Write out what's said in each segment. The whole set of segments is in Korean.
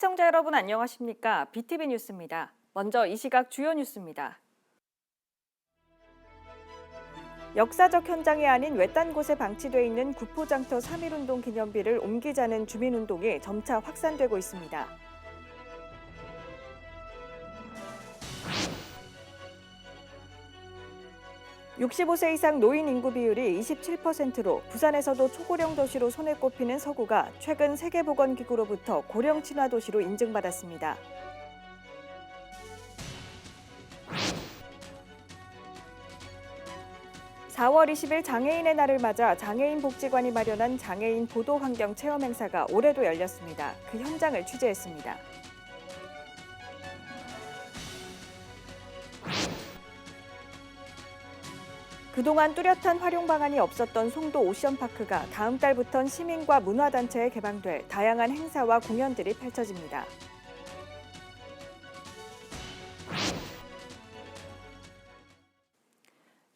시청자 여러분 안녕하십니까? BTV 뉴스입니다. 먼저 이 시각 주요 뉴스입니다. 역사적 현장이 아닌 외딴 곳에 방치돼 있는 구포장터 3.1운동 기념비를 옮기자는 주민운동이 점차 확산되고 있습니다. (65세) 이상 노인 인구 비율이 27%로 부산에서도 초고령 도시로 손에 꼽히는 서구가 최근 세계보건기구로부터 고령 친화 도시로 인증받았습니다. (4월 20일) 장애인의 날을 맞아 장애인 복지관이 마련한 장애인 보도환경 체험 행사가 올해도 열렸습니다. 그 현장을 취재했습니다. 그동안 뚜렷한 활용 방안이 없었던 송도 오션파크가 다음 달부턴 시민과 문화단체에 개방돼 다양한 행사와 공연들이 펼쳐집니다.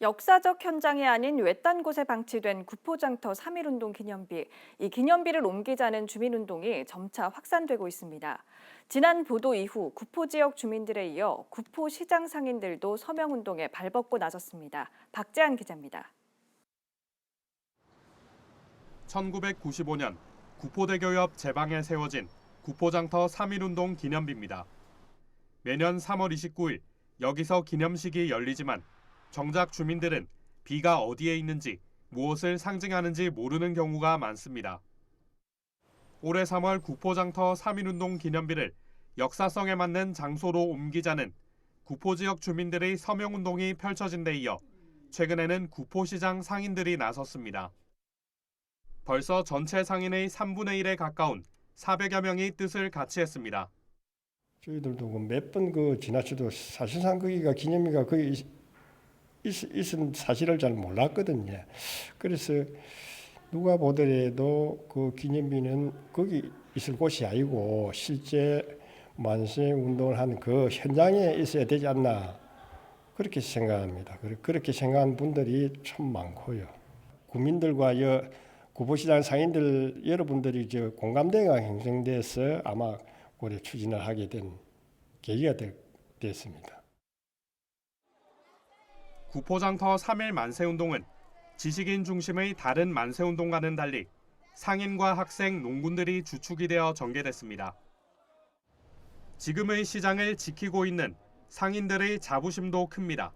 역사적 현장이 아닌 외딴 곳에 방치된 구포장터 3.1운동 기념비, 이 기념비를 옮기자는 주민운동이 점차 확산되고 있습니다. 지난 보도 이후 구포 지역 주민들에 이어 구포시장 상인들도 서명운동에 발벗고 나섰습니다. 박재한 기자입니다. 1995년 구포대교 옆 제방에 세워진 구포장터 3.1운동 기념비입니다. 매년 3월 29일 여기서 기념식이 열리지만 정작 주민들은 비가 어디에 있는지 무엇을 상징하는지 모르는 경우가 많습니다. 올해 3월 구포장터 3.1운동 기념비를 역사성에 맞는 장소로 옮기자는 구포 지역 주민들의 서명운동이 펼쳐진 데 이어 최근에는 구포시장 상인들이 나섰습니다. 벌써 전체 상인의 3분의 1에 가까운 400여 명이 뜻을 같이 했습니다. 저희들도 몇 번 지나쳐도 사실상 거기가 기념비가 거의 있은 사실을 잘 몰랐거든요. 그래서 누가 보더라도 그 기념비는 거기 있을 곳이 아니고 실제 만세 운동을 한 그 현장에 있어야 되지 않나 그렇게 생각합니다. 그렇게 생각하는 분들이 참 많고요. 국민들과 구포시장 상인들 여러분들이 공감대가 형성돼서 아마 올해 추진을 하게 된 계기가 됐습니다. 구포장터 3.1 만세운동은 지식인 중심의 다른 만세운동과는 달리 상인과 학생, 농군들이 주축이 되어 전개됐습니다. 지금의 시장을 지키고 있는 상인들의 자부심도 큽니다.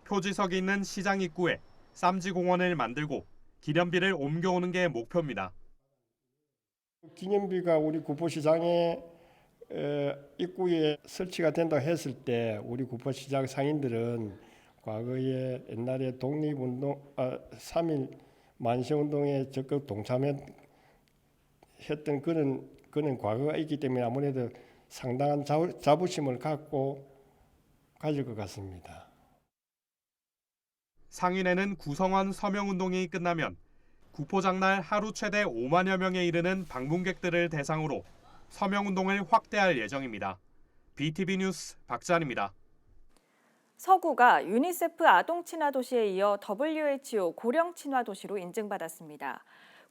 표지석이 있는 시장 입구에 쌈지공원을 만들고 기념비를 옮겨오는 게 목표입니다. 기념비가 우리 구포시장에 입구에 설치가 된다고 했을 때 우리 구포시장 상인들은 과거에 옛날에 독립운동, 3.1 만세운동에 적극 동참했던 그런 과거가 있기 때문에 아무래도 상당한 자부심을 갖고 가질 것 같습니다. 상인회는 구성원 서명운동이 끝나면 구포장날 하루 최대 5만여 명에 이르는 방문객들을 대상으로 서명운동을 확대할 예정입니다. BTV 뉴스 박재한입니다. 서구가 유니세프 아동 친화 도시에 이어 WHO 고령 친화 도시로 인증받았습니다.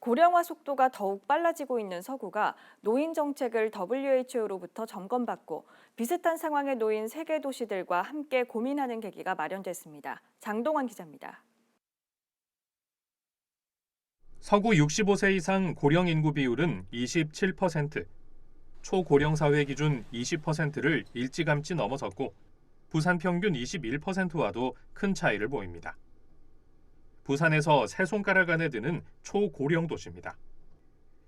고령화 속도가 더욱 빨라지고 있는 서구가 노인 정책을 WHO로부터 점검받고 비슷한 상황에 놓인 세계 도시들과 함께 고민하는 계기가 마련됐습니다. 장동원 기자입니다. 서구 65세 이상 고령 인구 비율은 27%, 초고령 사회 기준 20%를 일찌감치 넘어섰고 부산 평균 21%와도 큰 차이를 보입니다. 부산에서 세 손가락 안에 드는 초고령 도시입니다.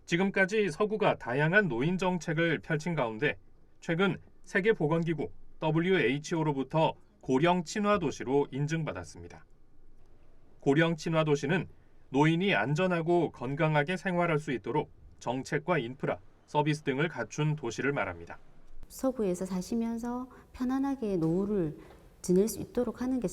지금까지 서구가 다양한 노인 정책을 펼친 가운데 최근 세계보건기구 WHO로부터 고령 친화 도시로 인증받았습니다. 고령 친화 도시는 노인이 안전하고 건강하게 생활할 수 있도록 정책과 인프라, 서비스 등을 갖춘 도시를 말합니다. 서구에서 사시면서 편안하게 노후를 지낼 수 있도록 하는 게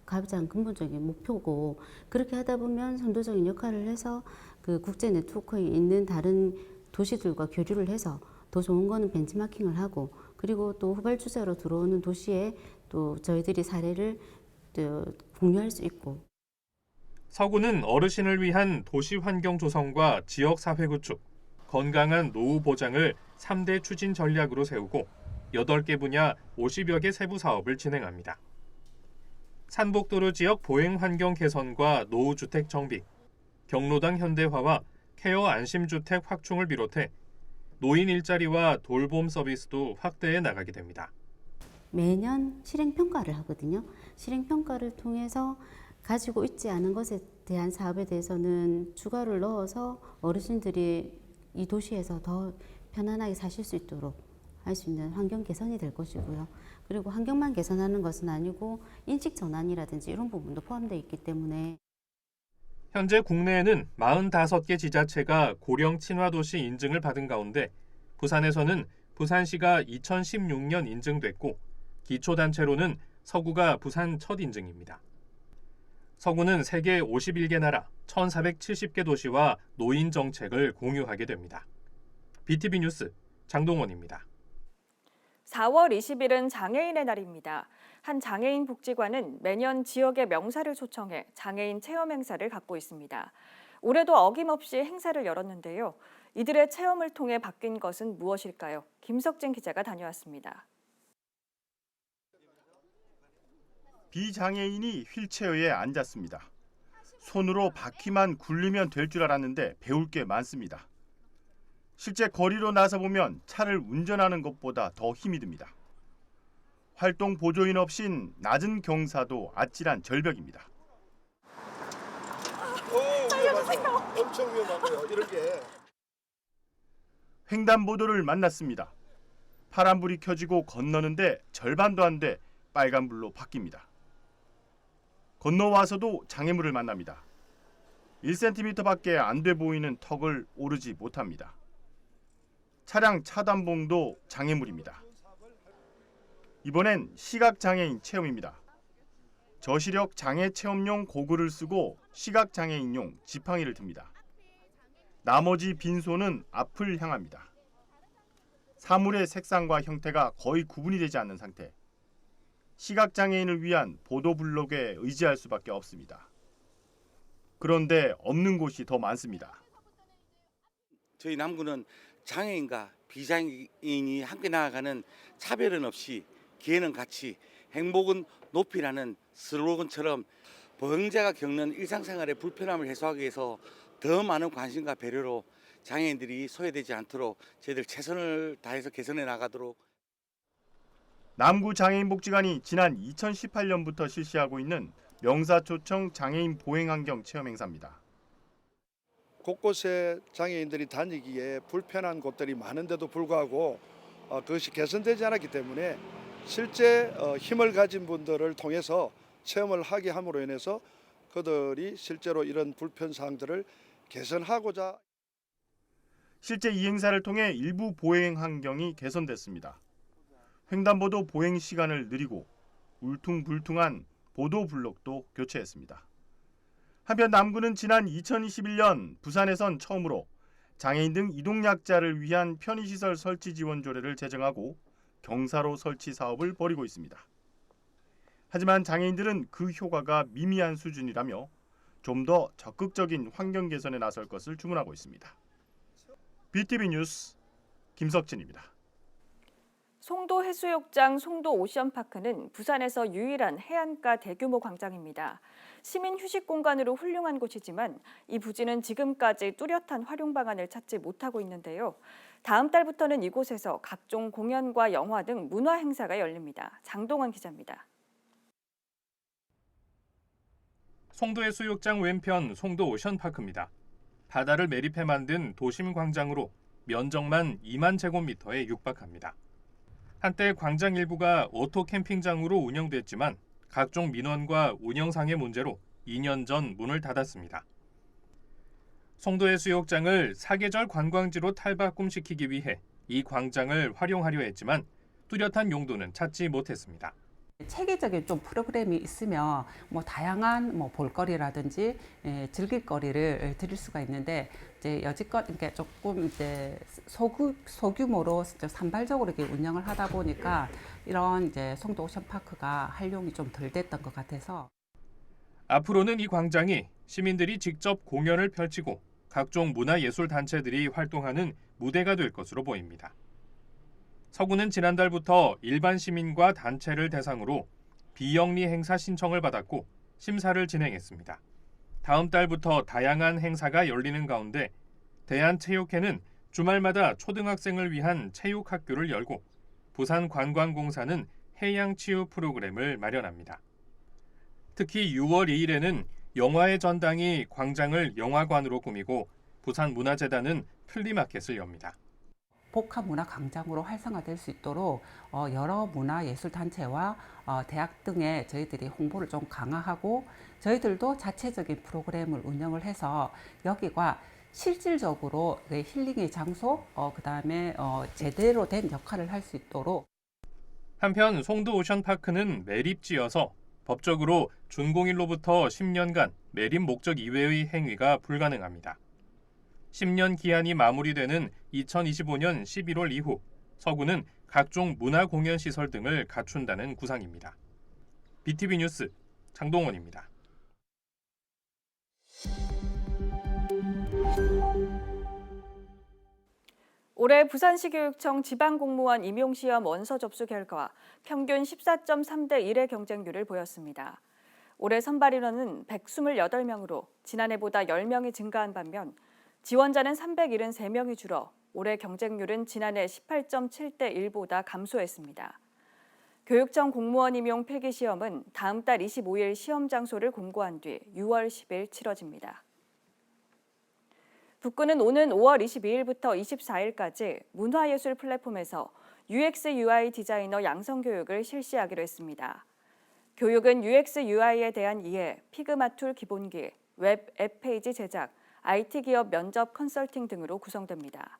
가장 근본적인 목표고, 그렇게 하다 보면 선도적인 역할을 해서 그 국제 네트워크에 있는 다른 도시들과 교류를 해서 더 좋은 거는 벤치마킹을 하고, 그리고 또 후발주자로 들어오는 도시에 또 저희들이 사례를 또 공유할 수 있고. 서구는 어르신을 위한 도시 환경 조성과 지역 사회 구축, 건강한 노후 보장을 3대 추진 전략으로 세우고 8개 분야 50여 개 세부 사업을 진행합니다. 산복도로 지역 보행 환경 개선과 노후주택 정비, 경로당 현대화와 케어 안심주택 확충을 비롯해 노인 일자리와 돌봄 서비스도 확대해 나가게 됩니다. 매년 실행평가를 하거든요. 실행평가를 통해서 가지고 있지 않은 것에 대한 사업에 대해서는 추가를 넣어서 어르신들이 이 도시에서 더 편안하게 사실 수 있도록 할 수 있는 환경 개선이 될 것이고요. 그리고 환경만 개선하는 것은 아니고 인식 전환이라든지 이런 부분도 포함되어 있기 때문에 현재 국내에는 45개 지자체가 고령 친화도시 인증을 받은 가운데 부산에서는 부산시가 2016년 인증됐고 기초단체로는 서구가 부산 첫 인증입니다. 서구는 세계 51개 나라 1,470개 도시와 노인 정책을 공유하게 됩니다. BTV 뉴스 장동원입니다. 4월 20일은 장애인의 날입니다. 한 장애인 복지관은 매년 지역의 명사를 초청해 장애인 체험 행사를 갖고 있습니다. 올해도 어김없이 행사를 열었는데요. 이들의 체험을 통해 바뀐 것은 무엇일까요? 김석진 기자가 다녀왔습니다. 비장애인이 휠체어에 앉았습니다. 손으로 바퀴만 굴리면 될 줄 알았는데 배울 게 많습니다. 실제 거리로 나서보면 차를 운전하는 것보다 더 힘이 듭니다. 활동 보조인 없인 낮은 경사도 아찔한 절벽입니다. 살려주세요. 엄청 위험하고요. 이런 게. 횡단보도를 만났습니다. 파란불이 켜지고 건너는데 절반도 안 돼 빨간불로 바뀝니다. 건너와서도 장애물을 만납니다. 1cm밖에 안 돼 보이는 턱을 오르지 못합니다. 차량 차단봉도 장애물입니다. 이번엔 시각장애인 체험입니다. 저시력 장애 체험용 고글을 쓰고 시각장애인용 지팡이를 듭니다. 나머지 빈손은 앞을 향합니다. 사물의 색상과 형태가 거의 구분이 되지 않는 상태. 시각장애인을 위한 보도블록에 의지할 수밖에 없습니다. 그런데 없는 곳이 더 많습니다. 저희 남구는 장애인과 비장애인이 함께 나아가는 차별은 없이 기회는 같이 행복은 높이라는 슬로건처럼 보행자가 겪는 일상생활의 불편함을 해소하기 위해서 더 많은 관심과 배려로 장애인들이 소외되지 않도록 저희들 최선을 다해서 개선해 나가도록. 남구장애인복지관이 지난 2018년부터 실시하고 있는 명사초청 장애인 보행환경 체험 행사입니다. 곳곳에 장애인들이 다니기에 불편한 곳들이 많은데도 불구하고 그것이 개선되지 않았기 때문에 실제 힘을 가진 분들을 통해서 체험을 하게 함으로 인해서 그들이 실제로 이런 불편사항들을 개선하고자. 실제 이 행사를 통해 일부 보행 환경이 개선됐습니다. 횡단보도 보행 시간을 늘리고 울퉁불퉁한 보도 블록도 교체했습니다. 한편 남구는 지난 2021년 부산에선 처음으로 장애인 등 이동약자를 위한 편의시설 설치 지원 조례를 제정하고 경사로 설치 사업을 벌이고 있습니다. 하지만 장애인들은 그 효과가 미미한 수준이라며 좀 더 적극적인 환경 개선에 나설 것을 주문하고 있습니다. BTV 뉴스 김석진입니다. 송도 해수욕장 송도 오션파크는 부산에서 유일한 해안가 대규모 광장입니다. 시민 휴식 공간으로 훌륭한 곳이지만 이 부지는 지금까지 뚜렷한 활용 방안을 찾지 못하고 있는데요. 다음 달부터는 이곳에서 각종 공연과 영화 등 문화 행사가 열립니다. 장동원 기자입니다. 송도 해수욕장 왼편 송도 오션파크입니다. 바다를 매립해 만든 도심 광장으로 면적만 2만 제곱미터에 육박합니다. 한때 광장 일부가 오토 캠핑장으로 운영됐지만 각종 민원과 운영상의 문제로 2년 전 문을 닫았습니다. 송도 해수욕장을 사계절 관광지로 탈바꿈시키기 위해 이 광장을 활용하려 했지만 뚜렷한 용도는 찾지 못했습니다. 체계적인 좀 프로그램이 있으면 다양한 볼거리라든지 즐길거리를 드릴 수가 있는데 이제 여지껏 이렇게 조금 이제 소규모로 산발적으로 이렇게 운영을 하다 보니까 이런 이제 송도 오션파크가 활용이 좀 덜 됐던 것 같아서. 앞으로는 이 광장이 시민들이 직접 공연을 펼치고 각종 문화예술단체들이 활동하는 무대가 될 것으로 보입니다. 서구는 지난달부터 일반 시민과 단체를 대상으로 비영리 행사 신청을 받았고 심사를 진행했습니다. 다음 달부터 다양한 행사가 열리는 가운데 대한체육회는 주말마다 초등학생을 위한 체육학교를 열고 부산관광공사는 해양치유 프로그램을 마련합니다. 특히 6월 2일에는 영화의 전당이 광장을 영화관으로 꾸미고 부산문화재단은 플리마켓을 엽니다. 복합문화광장으로 활성화될 수 있도록 여러 문화예술단체와 대학 등에 저희들이 홍보를 좀 강화하고 저희들도 자체적인 프로그램을 운영을 해서 여기가 실질적으로 힐링의 장소, 그다음에 제대로 된 역할을 할 수 있도록. 한편 송도 오션파크는 매립지여서 법적으로 준공일로부터 10년간 매립 목적 이외의 행위가 불가능합니다. 10년 기한이 마무리되는 2025년 11월 이후 서구는 각종 문화공연시설 등을 갖춘다는 구상입니다. BTV 뉴스 장동원입니다. 올해 부산시교육청 지방공무원 임용시험 원서 접수 결과 평균 14.3대 1의 경쟁률을 보였습니다. 올해 선발 인원은 128명으로 지난해보다 10명이 증가한 반면 지원자는 373명이 줄어 올해 경쟁률은 지난해 18.7대 1보다 감소했습니다. 교육청 공무원 임용 필기시험은 다음 달 25일 시험 장소를 공고한 뒤 6월 10일 치러집니다. 북구는 오는 5월 22일부터 24일까지 문화예술 플랫폼에서 UX UI 디자이너 양성 교육을 실시하기로 했습니다. 교육은 UX UI에 대한 이해, 피그마 툴 기본기, 웹 앱 페이지 제작, IT 기업 면접 컨설팅 등으로 구성됩니다.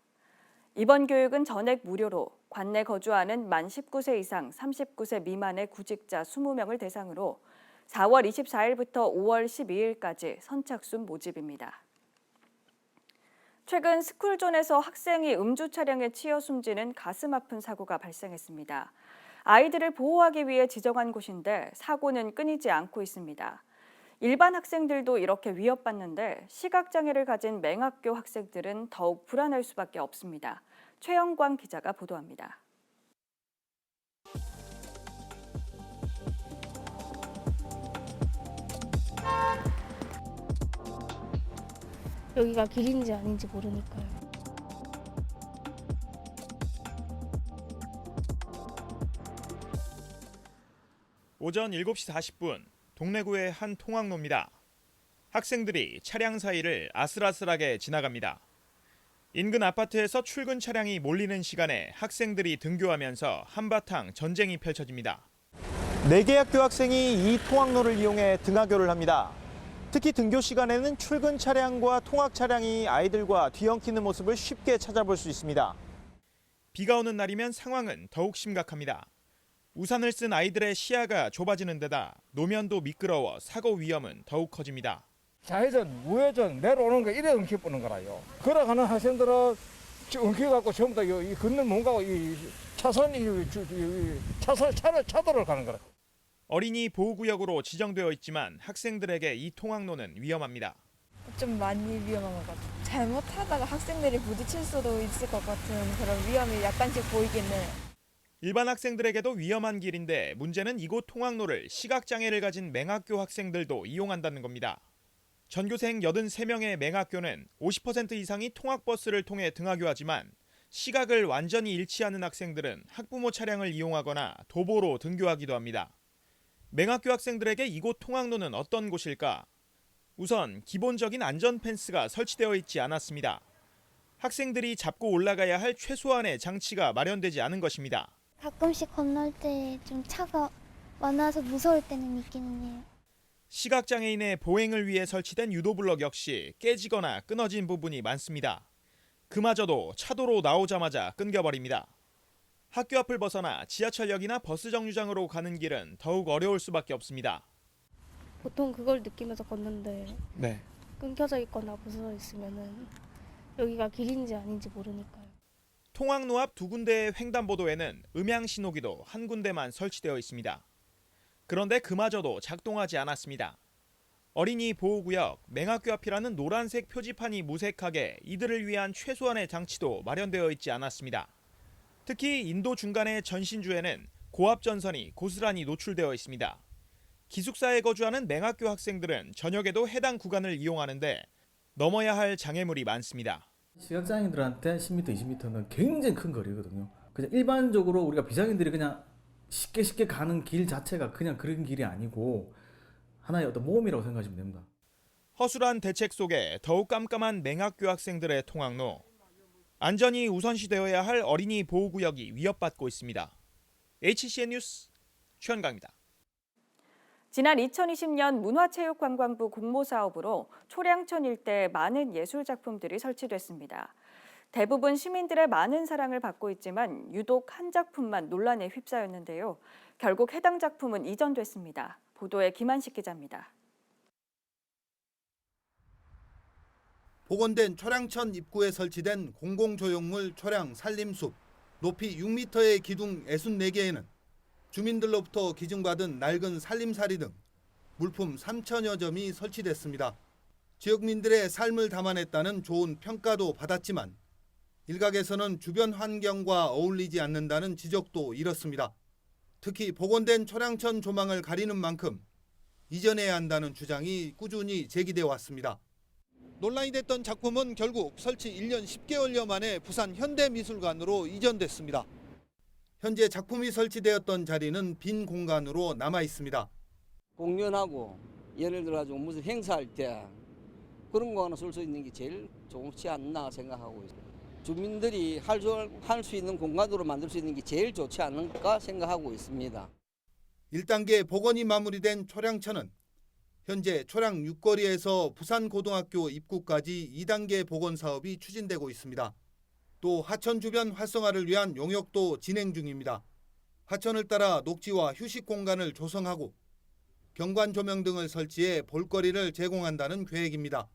이번 교육은 전액 무료로 관내 거주하는 만 19세 이상 39세 미만의 구직자 20명을 대상으로 4월 24일부터 5월 12일까지 선착순 모집입니다. 최근 스쿨존에서 학생이 음주 차량에 치여 숨지는 가슴 아픈 사고가 발생했습니다. 아이들을 보호하기 위해 지정한 곳인데 사고는 끊이지 않고 있습니다. 일반 학생들도 이렇게 위협받는데 시각장애를 가진 맹학교 학생들은 더욱 불안할 수밖에 없습니다. 최영광 기자가 보도합니다. 여기가 길인지 아닌지 모르니까요. 오전 7시 40분 동래구의 한 통학로입니다. 학생들이 차량 사이를 아슬아슬하게 지나갑니다. 인근 아파트에서 출근 차량이 몰리는 시간에 학생들이 등교하면서 한바탕 전쟁이 펼쳐집니다. 4개 학교 학생이 이 통학로를 이용해 등하교를 합니다. 특히 등교 시간에는 출근 차량과 통학 차량이 아이들과 뒤엉키는 모습을 쉽게 찾아볼 수 있습니다. 비가 오는 날이면 상황은 더욱 심각합니다. 우산을 쓴 아이들의 시야가 좁아지는 데다 노면도 미끄러워 사고 위험은 더욱 커집니다. 좌회전, 우회전 내려오는 거 이래 엉켜보는 거라요. 걸어가는 학생들은 엉켜갖고 전부 다 이 걷는 뭔가 이 차선이 차도를 가는 거라. 어린이 보호구역으로 지정되어 있지만 학생들에게 이 통학로는 위험합니다. 좀 많이 위험한 것 같아요. 잘못하다가 학생들이 부딪힐 수도 있을 것 같은 그런 위험이 약간씩 보이긴 해요. 일반 학생들에게도 위험한 길인데 문제는 이곳 통학로를 시각장애를 가진 맹학교 학생들도 이용한다는 겁니다. 전교생 83명의 맹학교는 50% 이상이 통학버스를 통해 등하교하지만 시각을 완전히 잃지 않은 학생들은 학부모 차량을 이용하거나 도보로 등교하기도 합니다. 맹학교 학생들에게 이곳 통학로는 어떤 곳일까? 우선 기본적인 안전 펜스가 설치되어 있지 않았습니다. 학생들이 잡고 올라가야 할 최소한의 장치가 마련되지 않은 것입니다. 가끔씩 건널 때 좀 차가 많아서 무서울 때는 있기는 해요. 시각장애인의 보행을 위해 설치된 유도블럭 역시 깨지거나 끊어진 부분이 많습니다. 그마저도 차도로 나오자마자 끊겨버립니다. 학교 앞을 벗어나 지하철역이나 버스 정류장으로 가는 길은 더욱 어려울 수밖에 없습니다. 보통 그걸 느끼면서 걷는데 끊겨져 있거나 부서져 있으면은 여기가 길인지 아닌지 모르니까요. 통학로 앞 2군데의 횡단보도에는 음향 신호기도 한 군데만 설치되어 있습니다. 그런데 그마저도 작동하지 않았습니다. 어린이 보호구역, 맹학교 앞이라는 노란색 표지판이 무색하게 이들을 위한 최소한의 장치도 마련되어 있지 않았습니다. 특히 인도 중간의 전신주에는 고압전선이 고스란히 노출되어 있습니다. 기숙사에 거주하는 맹학교 학생들은 저녁에도 해당 구간을 이용하는데 넘어야 할 장애물이 많습니다. 시각장애인들한테 10m, 20m는 굉장히 큰 거리거든요. 그냥 일반적으로 우리가 비장애인들이 그냥 쉽게 가는 길 자체가 그냥 그런 길이 아니고 하나의 어떤 모험이라고 생각하시면 됩니다. 허술한 대책 속에 더욱 깜깜한 맹학교 학생들의 통학로. 안전이 우선시되어야 할 어린이 보호구역이 위협받고 있습니다. HCN 뉴스 최현강입니다. 지난 2020년 문화체육관광부 공모사업으로 초량천 일대에 많은 예술작품들이 설치됐습니다. 대부분 시민들의 많은 사랑을 받고 있지만 유독 한 작품만 논란에 휩싸였는데요. 결국 해당 작품은 이전됐습니다. 보도에 김한식 기자입니다. 복원된 초량천 입구에 설치된 공공조형물 초량 산림숲, 높이 6m의 기둥 64개에는 주민들로부터 기증받은 낡은 살림살이 등 물품 3천여 점이 설치됐습니다. 지역민들의 삶을 담아냈다는 좋은 평가도 받았지만 일각에서는 주변 환경과 어울리지 않는다는 지적도 일었습니다. 특히 복원된 초량천 조망을 가리는 만큼 이전해야 한다는 주장이 꾸준히 제기돼 왔습니다. 논란이 됐던 작품은 결국 설치 1년 10개월여 만에 부산 현대미술관으로 이전됐습니다. 현재 작품이 설치되었던 자리는 빈 공간으로 남아 있습니다. 공연하고 예를 들어 가지고 무슨 행사할 때 그런 거 하나 쓸 수 있는 게 제일 좋지 않나 생각하고 있습니다. 주민들이 할 수 있는 공간으로 만들 수 있는 게 제일 좋지 않을까 생각하고 있습니다. 1단계 복원이 마무리된 초량천은 현재 초량 6거리에서 부산고등학교 입구까지 2단계 복원 사업이 추진되고 있습니다. 또 하천 주변 활성화를 위한 용역도 진행 중입니다. 하천을 따라 녹지와 휴식 공간을 조성하고 경관 조명 등을 설치해 볼거리를 제공한다는 계획입니다.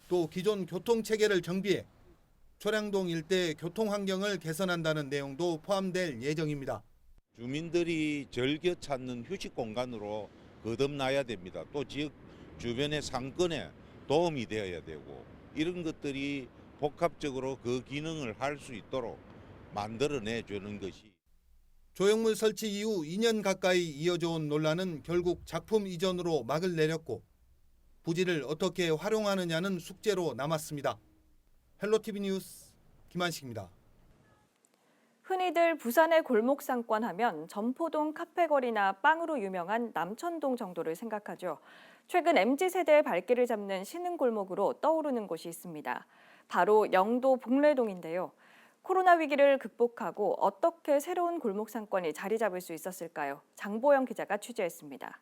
또 기존 교통체계를 정비해 초량동 일대 교통 환경을 개선한다는 내용도 포함될 예정입니다. 주민들이 즐겨 찾는 휴식 공간으로 거듭나야 됩니다. 또 지역 주변의 상권에 도움이 되어야 되고 이런 것들이 복합적으로 그 기능을 할 수 있도록 만들어내 주는 것이. 조형물 설치 이후 2년 가까이 이어져 온 논란은 결국 작품 이전으로 막을 내렸고 부지를 어떻게 활용하느냐는 숙제로 남았습니다. 헬로티비 뉴스 김한식입니다. 흔히들 부산의 골목 상권 하면 점포동 카페거리나 빵으로 유명한 남천동 정도를 생각하죠. 최근 MZ세대의 발길을 잡는 신흥골목으로 떠오르는 곳이 있습니다. 바로 영도 복례동인데요. 코로나 위기를 극복하고 어떻게 새로운 골목 상권이 자리 잡을 수 있었을까요? 장보영 기자가 취재했습니다.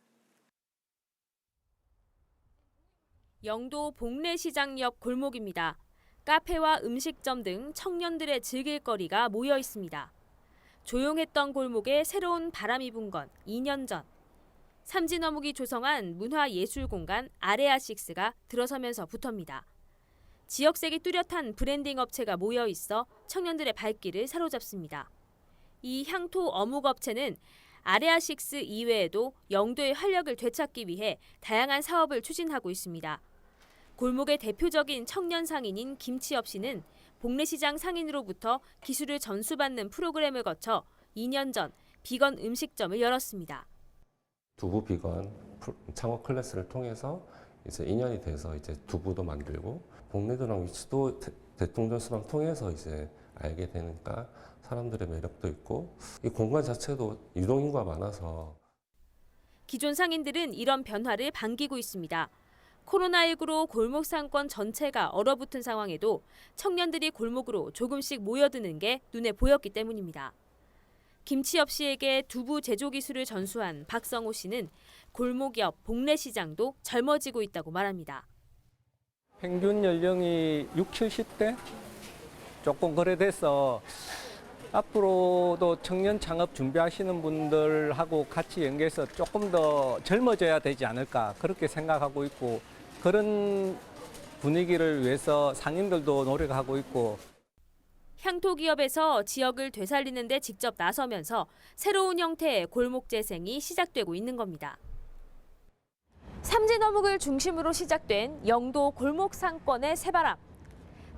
영도 복례시장 옆 골목입니다. 카페와 음식점 등 청년들의 즐길 거리가 모여 있습니다. 조용했던 골목에 새로운 바람이 분 건 2년 전. 삼진어묵이 조성한 문화예술공간 아레아6가 들어서면서부터입니다. 지역색이 뚜렷한 브랜딩 업체가 모여 있어 청년들의 발길을 사로잡습니다. 이 향토 어묵 업체는 아레아6 이외에도 영도의 활력을 되찾기 위해 다양한 사업을 추진하고 있습니다. 골목의 대표적인 청년 상인인 김치엽 씨는 복례시장 상인으로부터 기술을 전수받는 프로그램을 거쳐 2년 전 비건 음식점을 열었습니다. 두부 비건 창업 클래스를 통해서 이제 인연이 돼서 이제 두부도 만들고 복례도랑 위치도 대통령 수당 통해서 이제 알게 되니까 사람들의 매력도 있고 이 공간 자체도 유동인구가 많아서 기존 상인들은 이런 변화를 반기고 있습니다. 코로나19로 골목 상권 전체가 얼어붙은 상황에도 청년들이 골목으로 조금씩 모여드는 게 눈에 보였기 때문입니다. 김치엽 씨에게 두부 제조 기술을 전수한 박성호 씨는 골목 옆 복례시장도 젊어지고 있다고 말합니다. 평균 연령이 60, 70대 조금 거래돼서 앞으로도 청년 창업 준비하시는 분들하고 같이 연계해서 조금 더 젊어져야 되지 않을까 그렇게 생각하고 있고 그런 분위기를 위해서 상인들도 노력하고 있고 향토 기업에서 지역을 되살리는 데 직접 나서면서 새로운 형태의 골목 재생이 시작되고 있는 겁니다. 삼진 어묵을 중심으로 시작된 영도 골목 상권의 새바람.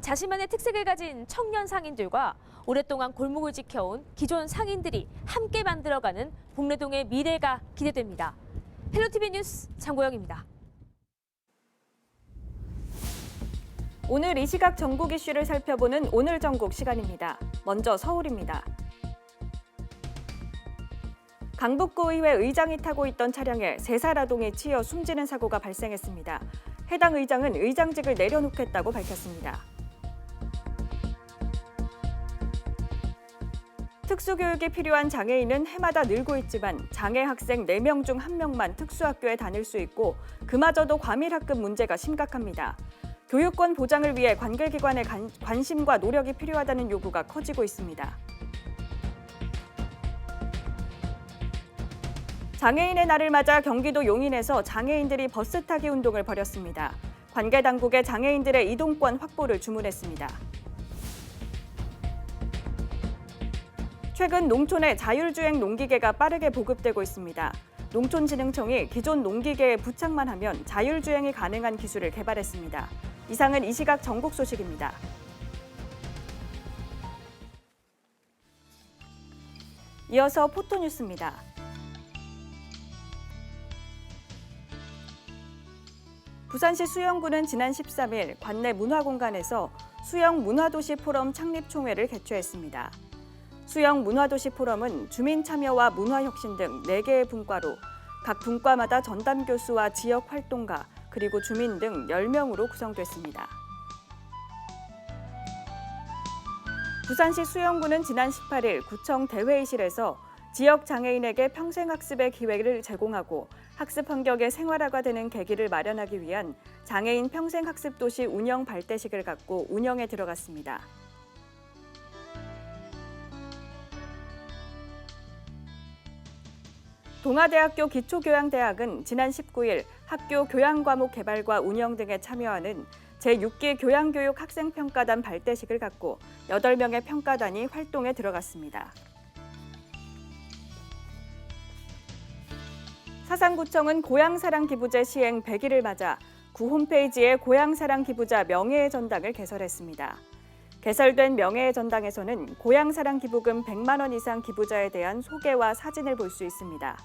자신만의 특색을 가진 청년 상인들과 오랫동안 골목을 지켜온 기존 상인들이 함께 만들어가는 복내동의 미래가 기대됩니다. 헬로티비 뉴스 장고영입니다. 오늘 이 시각 전국 이슈를 살펴보는 오늘 전국 시간입니다. 먼저 서울입니다. 강북구의회 의장이 타고 있던 차량에 3살 아동이 치여 숨지는 사고가 발생했습니다. 해당 의장은 의장직을 내려놓겠다고 밝혔습니다. 특수교육이 필요한 장애인은 해마다 늘고 있지만 장애 학생 4명 중 1명만 특수학교에 다닐 수 있고 그마저도 과밀학급 문제가 심각합니다. 교육권 보장을 위해 관계기관의 관심과 노력이 필요하다는 요구가 커지고 있습니다. 장애인의 날을 맞아 경기도 용인에서 장애인들이 버스 타기 운동을 벌였습니다. 관계 당국에 장애인들의 이동권 확보를 주문했습니다. 최근 농촌에 자율주행 농기계가 빠르게 보급되고 있습니다. 농촌진흥청이 기존 농기계에 부착만 하면 자율주행이 가능한 기술을 개발했습니다. 이상은 이 시각 전국 소식입니다. 이어서 포토뉴스입니다. 부산시 수영구는 지난 13일 관내 문화공간에서 수영 문화도시 포럼 창립 총회를 개최했습니다. 수영 문화도시 포럼은 주민 참여와 문화혁신 등 4개의 분과로 각 분과마다 전담 교수와 지역 활동가 그리고 주민 등 10명으로 구성됐습니다. 부산시 수영구는 지난 18일 구청 대회의실에서 지역 장애인에게 평생학습의 기회를 제공하고 학습 환경의 생활화가 되는 계기를 마련하기 위한 장애인 평생학습도시 운영 발대식을 갖고 운영에 들어갔습니다. 동아대학교 기초교양대학은 지난 19일 학교 교양과목 개발과 운영 등에 참여하는 제6기 교양교육 학생평가단 발대식을 갖고 8명의 평가단이 활동에 들어갔습니다. 사상구청은 고향사랑 기부제 시행 100일을 맞아 구 홈페이지에 고향사랑 기부자 명예의 전당을 개설했습니다. 개설된 명예의 전당에서는 고향사랑 기부금 100만 원 이상 기부자에 대한 소개와 사진을 볼 수 있습니다.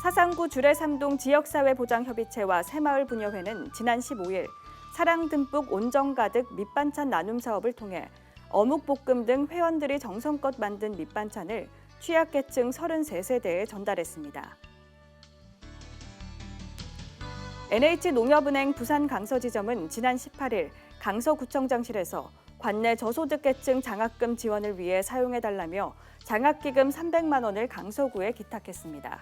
사상구 주례삼동 지역사회보장협의체와 새마을부녀회는 지난 15일 사랑 듬뿍 온정 가득 밑반찬 나눔 사업을 통해 어묵볶음 등 회원들이 정성껏 만든 밑반찬을 취약계층 33세대에 전달했습니다. NH농협은행 부산 강서지점은 지난 18일 강서구청장실에서 관내 저소득계층 장학금 지원을 위해 사용해달라며 장학기금 300만 원을 강서구에 기탁했습니다.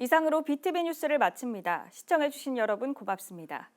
이상으로 BTV 뉴스를 마칩니다. 시청해주신 여러분 고맙습니다.